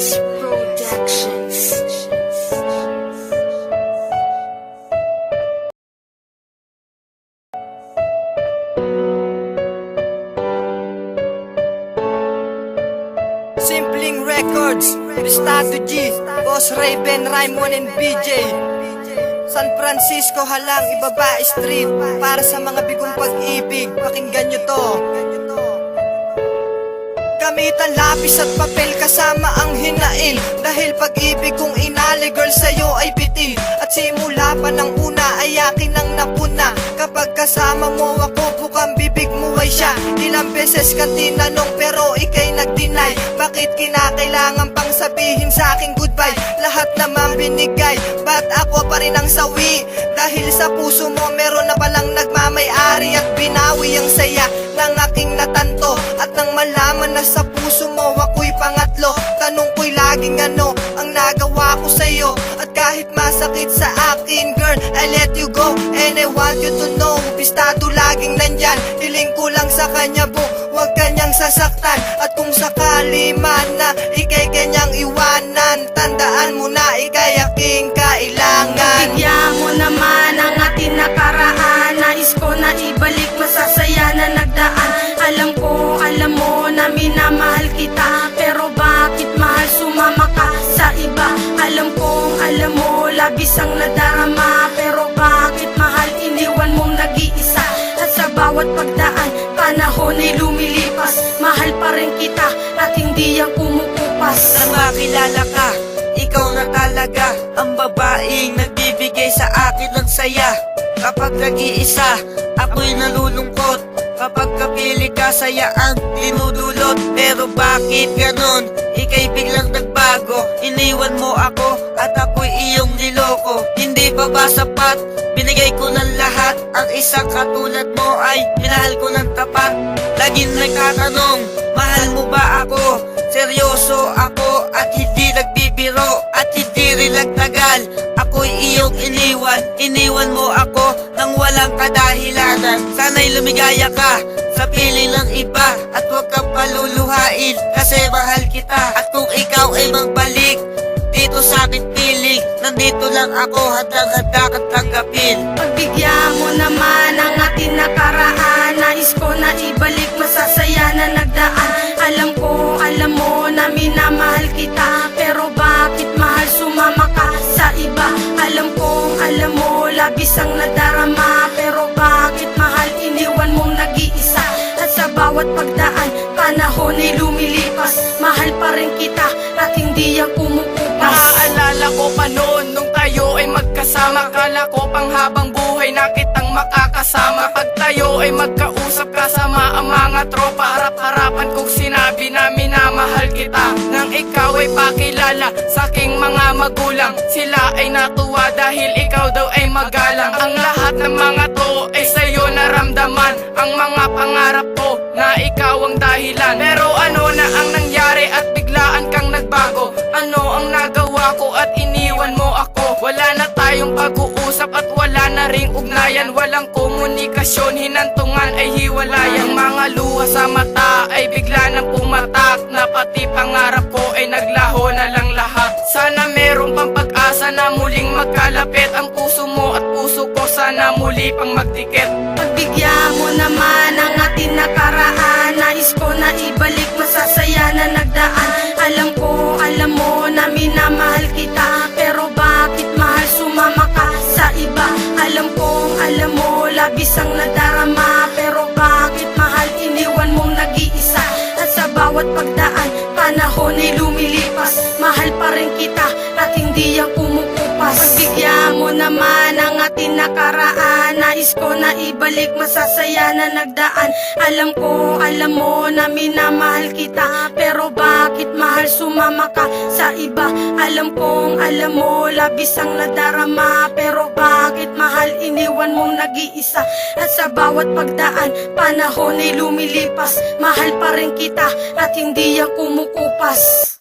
Productions. Simpling Records, Estado G, Boss Raven, Raimon and BJ. San Francisco halang, ibaba street. Para sa mga bigong pag-ibig, pakinggan nyo to. Gamitan lapis at papel kasama ang hinain. Dahil pag-ibig kong inali, girl, sa'yo ay bitin. At simula pa ng una ay akin ang napuna. Kapag kasama mo ako, bukang bibig mo ay siya. Ilang beses ka tinanong pero ikay nag-deny. Bakit kinakailangan pang sabihin sa aking goodbye? Lahat naman binigay, ba't ako pa rin ang sawi? Dahil sa puso mo meron na palang nagmamay-ari. At binawi ang saya ng aking natanto. At nang malaman na sa puso mo ako'y pangatlo, tanong ko'y laging ano ang nagawa ko sa'yo. At kahit masakit sa akin, girl, I let you go. And I want you to know, pistado laging nandyan. Hiling ko lang sa kanya, huwag kanyang sasaktan. At kung sakali man na ikay kanyang iwanan, tandaan mo na ikay aking kailangan. Bigyan mo naman ang ating nakaraan. Nais ko na ibalik masasaya na nagdaan. Alam mo na minamahal kita, pero bakit mahal sumama ka sa iba? Alam mo, labis ang nadarama, pero bakit mahal iniwan mong nag-iisa? At sa bawat pagdaan, panahon ay lumilipas. Mahal pa rin kita at hindi yan kumukupas. Nang makilala ka, ikaw na talaga ang babaeng nagbibigay sa akin ng saya. Kapag nag-iisa, ako'y nalulungkot. Kapag kapili ka, saya ang dinudulot. Pero bakit ganon? Ika'y biglang nagbago. Iniwan mo ako at ako'y iyong niloko. Hindi pa ba sapat? Binigay ko ng lahat. Ang isang katulad mo ay minahal ko ng tapat. Laging nagtatanong, mahal mo ba ako? Seryoso ako at hindi nagbibiro. At hindi rin nagtagal, ako'y iyong iniwan mo ako nang walang kadahilanan. Sana'y lumigaya ka sa piling ng iba, at huwag kang paluluhain kasi mahal kita. At kung ikaw ay magbalik dito sa aking piling, nandito lang ako, handang-handa kang tanggapin. Pagbigyan mo naman ang ating nakaraan. Nais ko na ibalik masasaya na nagdaan. Alam mo na minamahal kita, pero bakit mahal sumama ka sa iba? Alam mo, labis ang nadarama, pero bakit mahal iniwan mong nag-iisa? At sa bawat pagdaan, panahon ay lumilipas. Mahal pa rin kita at hindi yan kumukupas. Naaalala ko pa noon nung tayo ay magkasama. Kala ko pang habang buhay na kitang makakasama. Pag tayo ay magkausap kasama ang mga tropa, harap-harapan kong sinabi na minamahal kita. Nang ikaw ay pakilala sa aking mga magulang, sila ay natuwa dahil ikaw daw ay magalang. Ang lahat ng mga to ay sa'yo naramdaman. Ang mga pangarap ko na ikaw ang dahilan. Pero ano na ang nangyari at biglaan kang nagbago? Ano ang nagawa ko at iniwan mo ako? Wala na tayong pag-uusap at wala na ring ugnayan. Walang komunikasyon, hinantungan ay hiwalayan. Mga luha sa mata ay bigla nang pumatak, na pati pangarap ko ay naglaho na lang lahat. Sana meron pang pag-asa na muling magkalapit. Ang puso mo at puso ko sana muli pang magdikit. Pagbigyan mo naman ang ating nakaraan. Nais ko na ibalik masasaya na nagdaan. Alam mo na minamahal kita, pero bakit mahal sumama ka sa iba? Alam mo, labis ang nadarama, pero bakit mahal iniwan mong nag-iisa? At sa bawat pagdaan, panahon ay lumilipas. Mahal pa rin kita at hindi yan kumukupas. Pagbigyan mo naman ang ating nakaraan. Nais ko na ibalik masasaya na nagdaan. Alam mo na minamahal kita, pero bakit mahal sumama ka sa iba? Alam mo, labis ang nadarama, pero bakit mahal iniwan mong nag-iisa? At sa bawat pagdaan, panahon ay lumilipas. Mahal pa rin kita at hindi yan kumukupas.